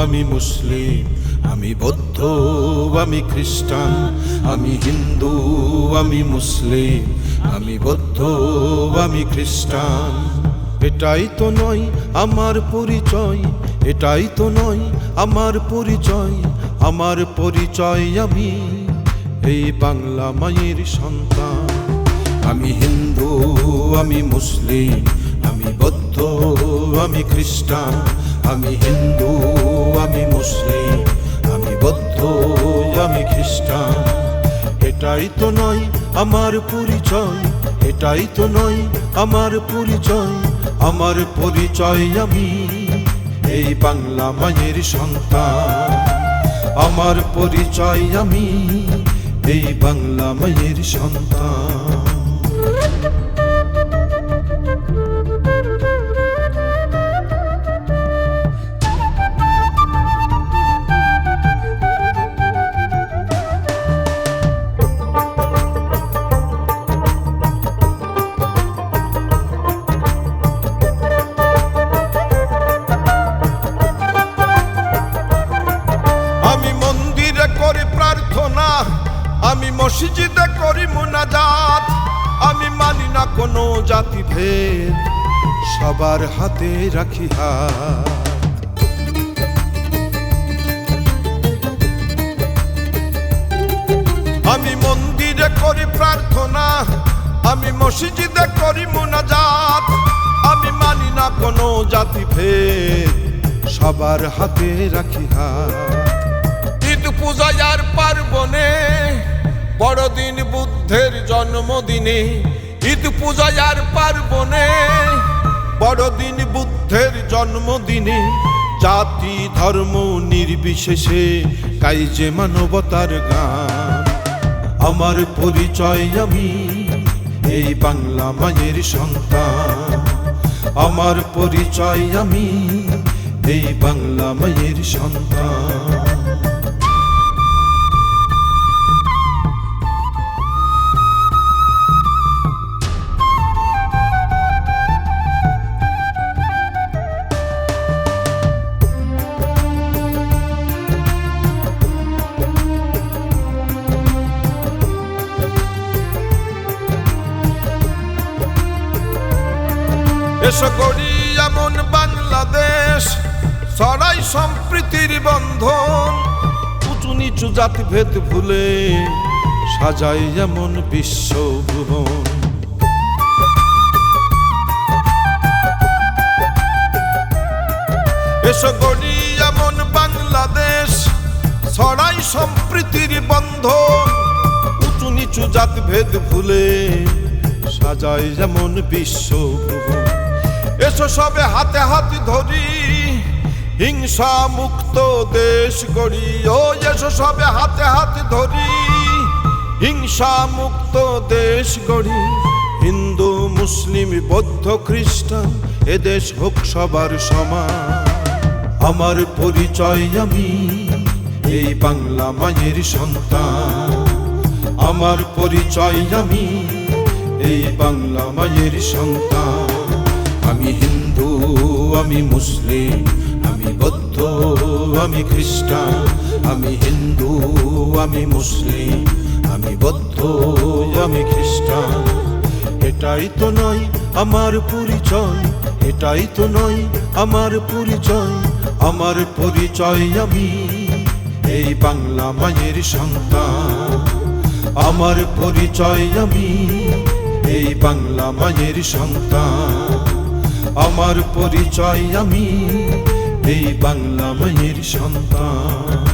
আমি মুসলিম, আমি বৌদ্ধ, আমি খ্রিস্টান, আমি হিন্দু, আমি মুসলিম, আমি বৌদ্ধ, আমি খ্রিস্টান। এটাই তো নয় আমার পরিচয়, এটাই তো নয় আমার পরিচয়। আমার পরিচয় আমি এই বাংলা মায়ের সন্তান। আমি হিন্দু, আমি মুসলিম, আমি বৌদ্ধ, আমি খ্রিস্টান, আমি হিন্দু, আমি মুসলিম, আমি বৌদ্ধ, আমি খ্রিস্টান। এটাই তো নয় আমার পরিচয়, এটাই তো নয় আমার পরিচয়। আমার পরিচয় আমি এই বাংলা মায়ের সন্তান। আমার পরিচয় আমি এই বাংলা মায়ের সন্তান। আমি মসজিদে করি মুনাজাত, আমি মানি না কোনো জাতিভেদ, সবার হাতে রাখি হাত। আমি মন্দিরে করি প্রার্থনা, আমি মসজিদে করি মুনাজাত, আমি মানি না কোনো জাতিভেদ, সবার হাতে রাখি হাত। ঈদ পূজায় আর পার্বণে, বড়দিন বুদ্ধের জন্মদিনে, ঈদ পূজায় আর পার্বণে, বড়দিন বুদ্ধের জন্মদিনে, জাতি ধর্ম নির্বিশেষে গাই যে মানবতার গান। আমার পরিচয় আমি এই বাংলা মায়ের সন্তান। আমার পরিচয় আমি এই বাংলা মায়ের সন্তান। এসো গড়ি এমন বাংলাদেশ, ছড়াই সম্প্রীতির বন্ধন, উঁচু নিচু জাতিভেদ ভুলে সাজাই এমন বিশ্বভুবন। এসো গড়ি এমন বাংলাদেশ, ছড়াই সম্প্রীতির বন্ধন, উঁচু নিচু জাতিভেদ ভুলে সাজাই যেমন বিশ্বভুবন। এসো সবে হাতে হাত ধরি, হিংসা মুক্ত দেশ গড়ি। ও এসো সবে হাতে হাত ধরি, হিংসা মুক্ত দেশ গড়ি। হিন্দু মুসলিম বৌদ্ধ খ্রিস্টান, এদেশ হোক সবার সমান। আমার পরিচয় আমি এই বাংলা মায়ের সন্তান। আমার পরিচয় আমি এই বাংলা মায়ের সন্তান। আমি হিন্দু, আমি মুসলিম, আমি বৌদ্ধ, আমি খ্রিস্টান, আমি হিন্দু, আমি মুসলিম, আমি বৌদ্ধ, আমি খ্রিস্টান। এটাই তো নয় আমার পরিচয়, এটাই তো নয় আমার পরিচয়। আমার পরিচয় আমি এই বাংলা মায়ের সন্তান। আমার পরিচয় আমি এই বাংলা মায়ের সন্তান। আমার পরিচয় আমি এই বাংলা মায়ের সন্তান।